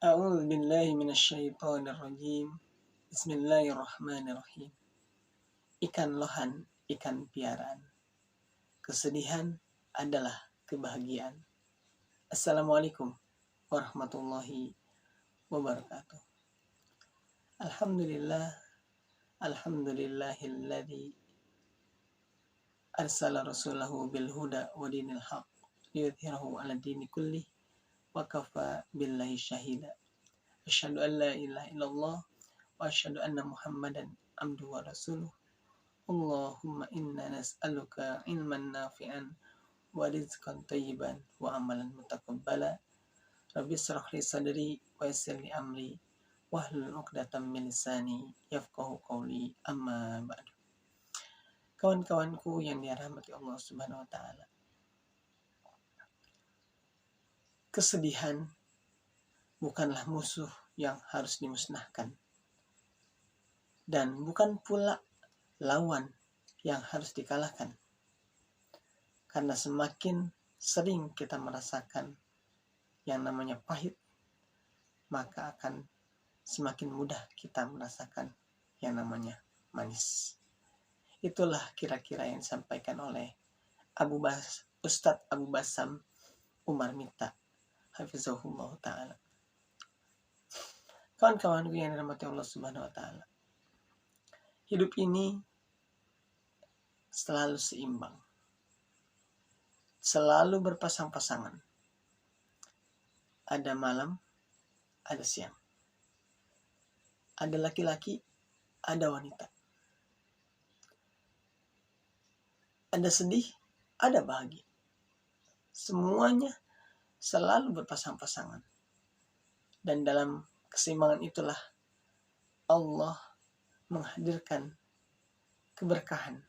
A'udzu billahi minasyaitonir rajim. Bismillahirrahmanirrahim. Ikan lohan, ikan piaraan. Kesedihan adalah kebahagiaan. Assalamualaikum warahmatullahi wabarakatuh. Alhamdulillah, alhamdulillahilladzi arsala rasulahu bil huda wa dinil haq liyudhhirahu 'ala dini kullih wa kafa billahi syahida. Asyhadu an la ilaha illallah wa asyhadu anna Muhammadan abduhu wa rasuluh. Allahumma inna nas'aluka ilman nafi'an wa rizqan thayyiban wa amalan mutaqabbala. Rabbi shrah li sadri wa yassir li amri wahlul 'uqdatam min lisani yafqahu qawli. Amma ba'du. Kawan-kawanku yang dirahmati Allah Subhanahu wa taala. Kesedihan bukanlah musuh yang harus dimusnahkan, dan bukan pula lawan yang harus dikalahkan. Karena semakin sering kita merasakan yang namanya pahit, maka akan semakin mudah kita merasakan yang namanya manis. Itulah kira-kira yang disampaikan oleh Ustadz Abu Basam Umar Mita hafizahullah ta'ala. Kawan-kawanku yang dirahmati Allah Subhanahu wa ta'ala, hidup ini selalu seimbang, selalu berpasang-pasangan. Ada malam, ada siang. Ada laki-laki, ada wanita. Ada sedih, ada bahagia. Semuanya selalu berpasang-pasangan. Dan dalam keseimbangan itulah Allah menghadirkan keberkahan.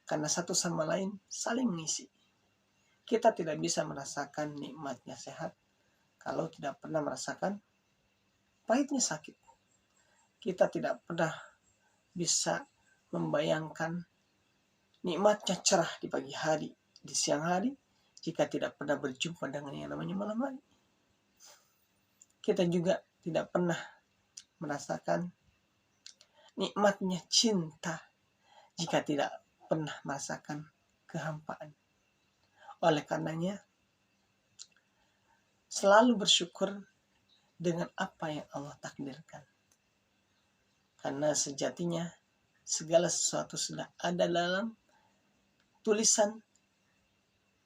Karena satu sama lain saling mengisi. Kita tidak bisa merasakan nikmatnya sehat kalau tidak pernah merasakan pahitnya sakit. Kita tidak pernah bisa membayangkan nikmatnya cerah di pagi hari, di siang hari, jika tidak pernah berjumpa dengan yang namanya malam hari. Kita juga tidak pernah merasakan nikmatnya cinta jika tidak pernah merasakan kehampaan. Oleh karenanya, selalu bersyukur dengan apa yang Allah takdirkan. Karena sejatinya segala sesuatu sudah ada dalam tulisan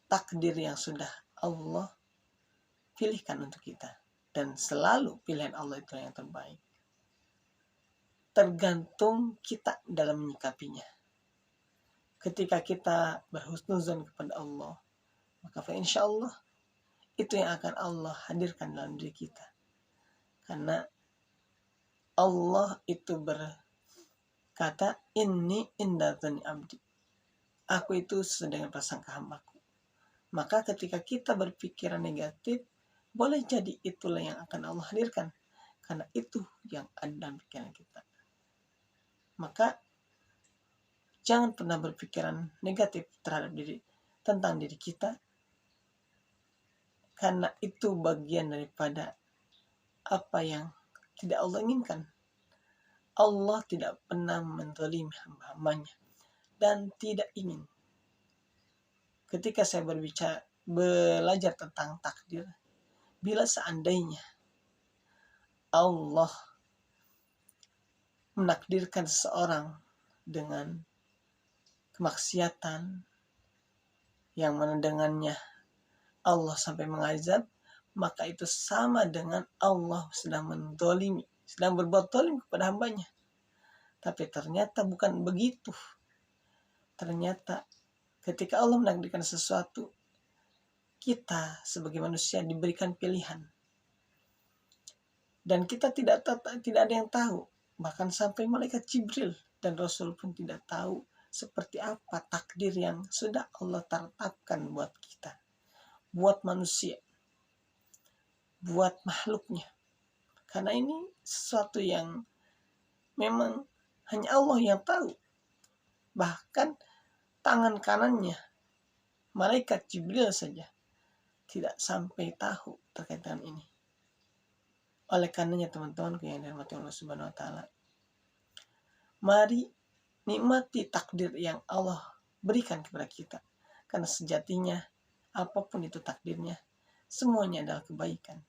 takdir yang sudah Allah pilihkan untuk kita. Dan selalu pilihan Allah itu yang terbaik. Tergantung kita dalam menyikapinya. Ketika kita berhusnuzon kepada Allah, maka insya Allah itu yang akan Allah hadirkan dalam diri kita. Karena Allah itu berkata, inni inda dzanni abdi. Aku itu sesuai dengan prasangka hambaku. Maka ketika kita berpikiran negatif, boleh jadi itulah yang akan Allah hadirkan. Karena itu yang ada dalam pikiran kita. Maka jangan pernah berpikiran negatif tentang diri kita. Karena itu bagian daripada apa yang tidak Allah inginkan. Allah tidak pernah menzalimi hamba-hambanya. Dan tidak ingin. Ketika saya belajar tentang takdir, bila seandainya Allah menakdirkan seseorang dengan kemaksiatan yang mana dengannya Allah sampai mengazab, maka itu sama dengan Allah sedang menzalimi, sedang berbuat zalim kepada hambanya. Tapi ternyata bukan begitu. Ternyata ketika Allah menakdirkan sesuatu, kita sebagai manusia diberikan pilihan. Dan kita tidak ada yang tahu. Bahkan sampai malaikat Jibril dan Rasul pun tidak tahu seperti apa takdir yang sudah Allah tetapkan buat kita. Buat manusia. Buat makhluknya. Karena ini sesuatu yang memang hanya Allah yang tahu. Bahkan tangan kanannya malaikat Jibril saja tidak sampai tahu terkait dengan ini. Oleh karenanya teman-temanku yang dirahmati Allah Subhanahu wa taala, mari nikmati takdir yang Allah berikan kepada kita. Karena sejatinya apapun itu takdirnya, semuanya adalah kebaikan.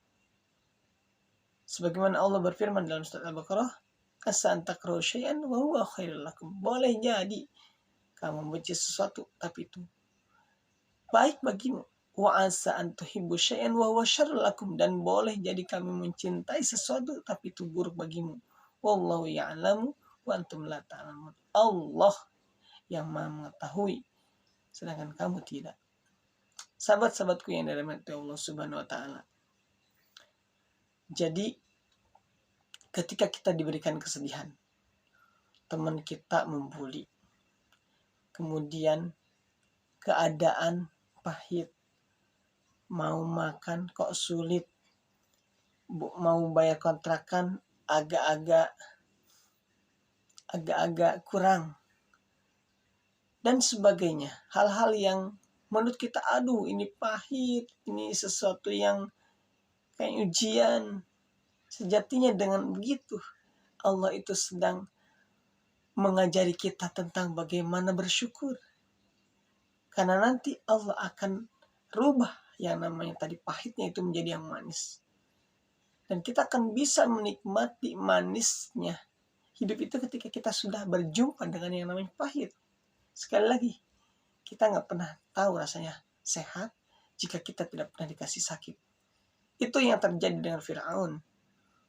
Sebagaimana Allah berfirman dalam surat Al-Baqarah, asa an takrahu syai'an wa huwa khairul lakum. Boleh jadi kamu membenci sesuatu tapi itu baik bagimu. Wa asa an tuhibbu syai'an wa huwa syarrul lakum, dan boleh jadi kamu mencintai sesuatu tapi itu buruk bagimu. Wallahu ya'lamu wa antum la ta'lamun. Allah yang Maha mengetahui sedangkan kamu tidak. Sahabat-sahabatku yang dirahmati Allah Subhanahu wa taala. Jadi ketika kita diberikan kesedihan, teman kita membuli, kemudian keadaan pahit, mau makan kok sulit, mau bayar kontrakan agak-agak kurang, dan sebagainya. Hal-hal yang menurut kita, aduh ini pahit, ini sesuatu yang kayak ujian. Sejatinya dengan begitu, Allah itu sedang mengajari kita tentang bagaimana bersyukur. Karena nanti Allah akan rubah yang namanya tadi pahitnya itu menjadi yang manis. Dan kita akan bisa menikmati manisnya hidup itu ketika kita sudah berjumpa dengan yang namanya pahit. Sekali lagi, kita nggak pernah tahu rasanya sehat jika kita tidak pernah dikasih sakit. Itu yang terjadi dengan Fir'aun.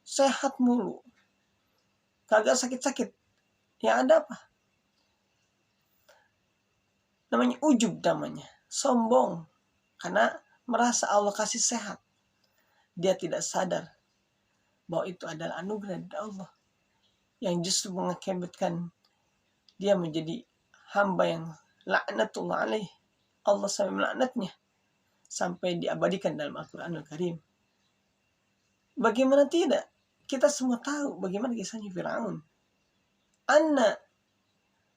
Sehat mulu, kagak sakit-sakit. Yang ada apa? Namanya ujub, namanya sombong, karena merasa Allah kasih sehat. Dia tidak sadar bahwa itu adalah anugerah dari Allah yang justru mengakibatkan dia menjadi hamba yang laknatullah alaih. Allah sampai melaknatnya sampai diabadikan dalam Al-Quranul Karim. Bagaimana tidak? Kita semua tahu bagaimana kisahnya Fir'aun. Anna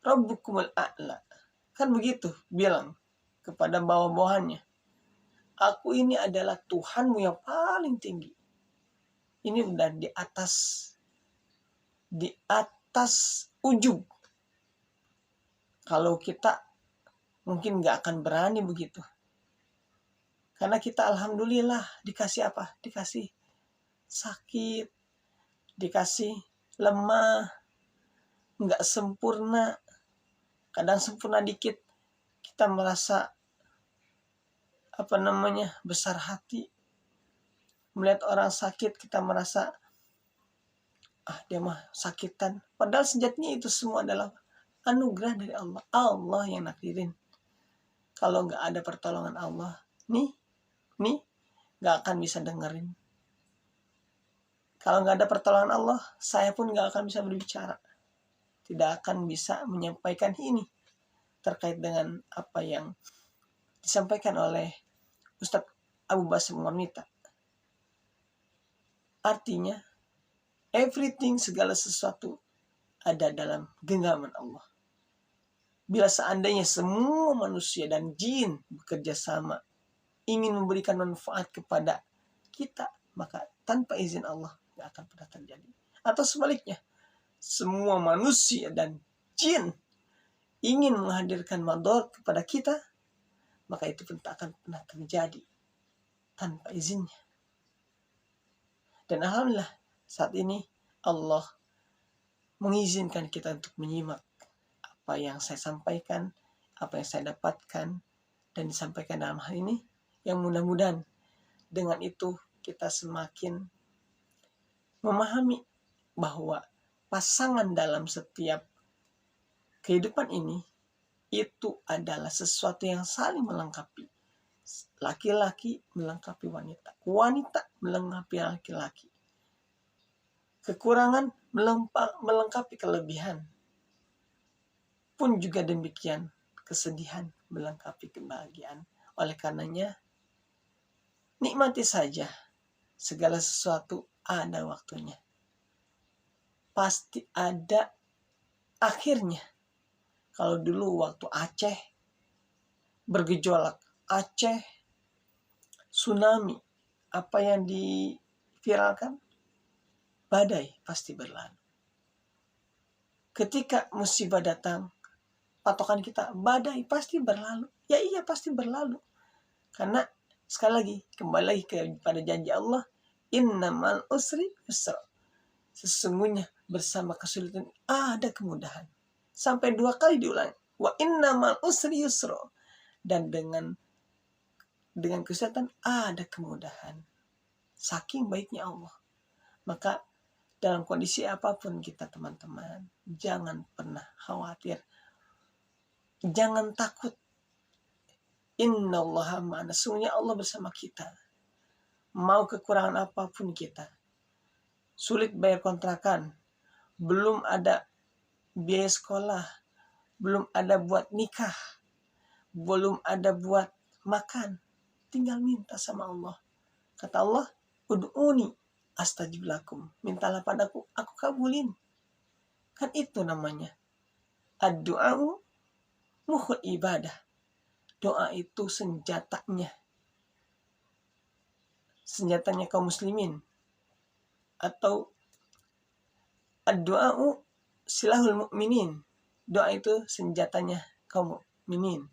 rabbukumul a'la. Kan begitu bilang kepada bawah-bawahannya. Aku ini adalah Tuhanmu yang paling tinggi. Ini udah di atas ujub. Kalau kita mungkin gak akan berani begitu. Karena kita alhamdulillah dikasih apa? Dikasih sakit, dikasih lemah, gak sempurna. Kadang sempurna dikit, kita merasa besar hati. Melihat orang sakit, kita merasa dia mah sakitan. Padahal sejatinya itu semua adalah anugerah dari Allah. Allah yang nakdirin. Kalau nggak ada pertolongan Allah, nih nggak akan bisa dengerin. Kalau nggak ada pertolongan Allah, saya pun nggak akan bisa berbicara. Tidak akan bisa menyampaikan ini terkait dengan apa yang disampaikan oleh Ustadz Abu Basim Wanita. Artinya, everything, segala sesuatu ada dalam genggaman Allah. Bila seandainya semua manusia dan jin bekerja sama ingin memberikan manfaat kepada kita, maka tanpa izin Allah tidak akan pernah terjadi. Atau sebaliknya, semua manusia dan jin ingin menghadirkan madarat kepada kita, maka itu pun tak akan pernah terjadi tanpa izinnya. Dan alhamdulillah saat ini Allah mengizinkan kita untuk menyimak apa yang saya sampaikan, apa yang saya dapatkan dan disampaikan dalam hal ini, yang mudah-mudahan dengan itu kita semakin memahami bahwa pasangan dalam setiap kehidupan ini itu adalah sesuatu yang saling melengkapi. Laki-laki melengkapi wanita, wanita melengkapi laki-laki. Kekurangan melengkapi kelebihan. Pun juga demikian, kesedihan melengkapi kebahagiaan. Oleh karenanya, nikmati saja, segala sesuatu ada waktunya. Pasti ada akhirnya. Kalau dulu waktu Aceh bergejolak, Aceh tsunami, apa yang diviralkan? badai pasti berlalu. Ketika musibah datang, patokan kita badai pasti berlalu. Ya iya pasti berlalu. Karena sekali lagi, kembali lagi kepada janji Allah, innamal usri yusra. Sesungguhnya bersama kesulitan ada kemudahan. Sampai 2 kali diulang. Wa innamal usri yusra. Dan dengan kesulitan ada kemudahan. Saking baiknya Allah. Maka dalam kondisi apapun kita teman-teman, jangan pernah khawatir. Jangan takut. Innallaha ma'ana. Sungguhnya Allah bersama kita. Mau kekurangan apapun kita. Sulit bayar kontrakan. Belum ada biaya sekolah. Belum ada buat nikah. Belum ada buat makan. Tinggal minta sama Allah. Kata Allah, ud'uni astajib lakum. Mintalah padaku, aku kabulin. Kan itu namanya. Ad-du'a'u mukhul ibadah. Doa itu senjatanya. Senjatanya kaum muslimin. Atau ad-du'a'u silahul mu'minin. Doa itu senjatanya kaum mukminin.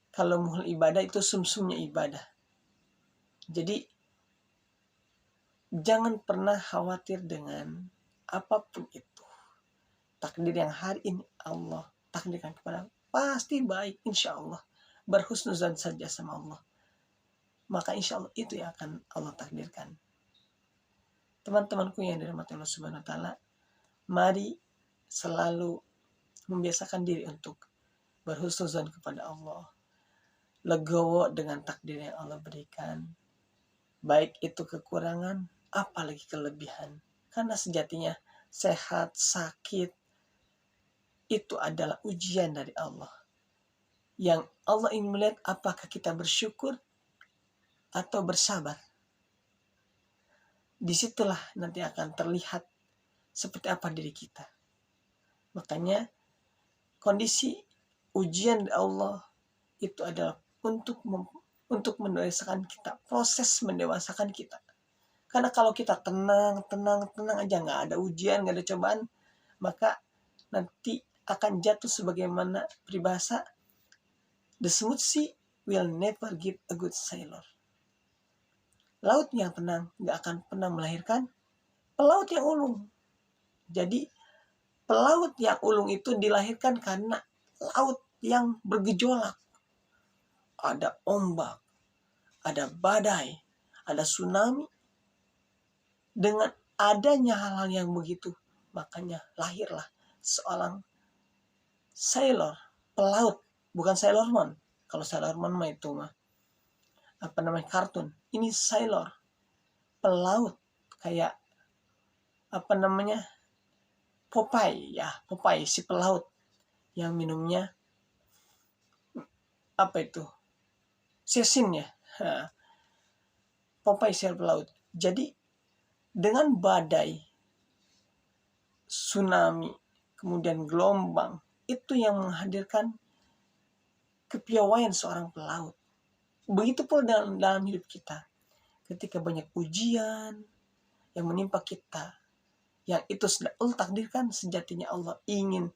Kalau mukhul ibadah itu sumsumnya ibadah. Jadi jangan pernah khawatir dengan apapun itu. Takdir yang hari ini Allah takdirkan kepada pasti baik, insya Allah. Berhusnuzan saja sama Allah. Maka insya Allah itu yang akan Allah takdirkan. Teman-temanku yang dirahmati Allah Subhanahu wa Ta'ala, mari selalu membiasakan diri untuk berhusnuzan kepada Allah. Legowo dengan takdir yang Allah berikan. Baik itu kekurangan, apalagi kelebihan. Karena sejatinya sehat, sakit, itu adalah ujian dari Allah. Yang Allah ingin melihat apakah kita bersyukur atau bersabar. Disitulah nanti akan terlihat seperti apa diri kita. Makanya kondisi ujian dari Allah itu adalah untuk mendewasakan kita, proses mendewasakan kita. Karena kalau kita tenang aja, nggak ada ujian, nggak ada cobaan, maka nanti akan jatuh sebagaimana peribahasa, the smooth sea will never give a good sailor. Laut yang tenang nggak akan pernah melahirkan pelaut yang ulung. Jadi pelaut yang ulung itu dilahirkan karena laut yang bergejolak. Ada ombak, ada badai, ada tsunami. Dengan adanya hal-hal yang begitu, makanya lahirlah seorang sailor, pelaut, bukan Sailor Moon. Kalau Sailor Moon mah itu mah kartun. Ini sailor, pelaut, kayak Popeye si pelaut yang minumnya sesin ya. Popeye si pelaut. Jadi dengan badai, tsunami, kemudian gelombang, itu yang menghadirkan kepiawaian seorang pelaut. Begitu pula dalam hidup kita. Ketika banyak ujian yang menimpa kita, yang itu sudah Allah takdirkan, sejatinya Allah ingin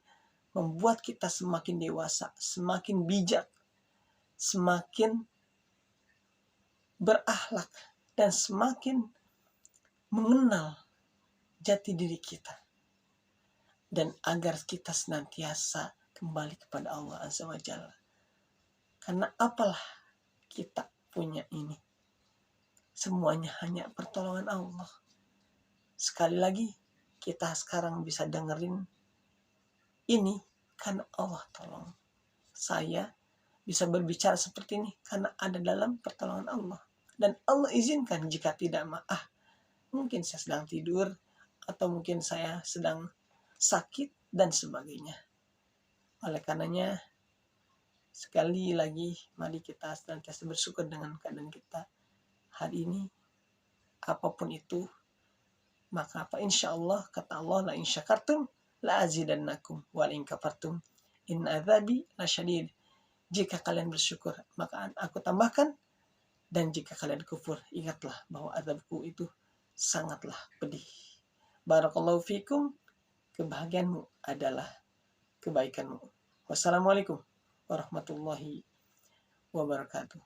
membuat kita semakin dewasa, semakin bijak, semakin berakhlak, dan semakin mengenal jati diri kita. Dan agar kita senantiasa kembali kepada Allah Azza wa Jalla. Karena apalah kita punya ini, semuanya hanya pertolongan Allah. Sekali lagi, kita sekarang bisa dengerin ini karena Allah tolong. Saya bisa berbicara seperti ini karena ada dalam pertolongan Allah. Dan Allah izinkan jika tidak mungkin saya sedang tidur, atau mungkin saya sedang sakit, dan sebagainya. Oleh karenanya, sekali lagi, mari kita senantiasa bersyukur dengan keadaan kita hari ini. Apapun itu, maka insya Allah, kata Allah, la in syakartum la azidannakum wa in kafartum in adzabi lasyadid. Jika kalian bersyukur, maka aku tambahkan, dan jika kalian kufur, ingatlah bahwa azabku itu sangatlah pedih. Barakallahu fikum, kebahagiaanmu adalah kebaikanmu. Wassalamualaikum warahmatullahi wabarakatuh.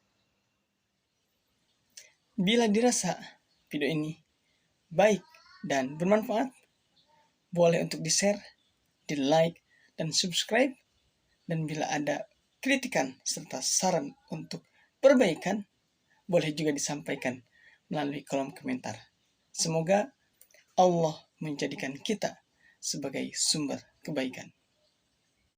Bila dirasa video ini baik dan bermanfaat, boleh untuk di-share, di-like, dan subscribe. Dan bila ada kritikan serta saran untuk perbaikan, boleh juga disampaikan melalui kolom komentar. Semoga Allah menjadikan kita sebagai sumber kebaikan.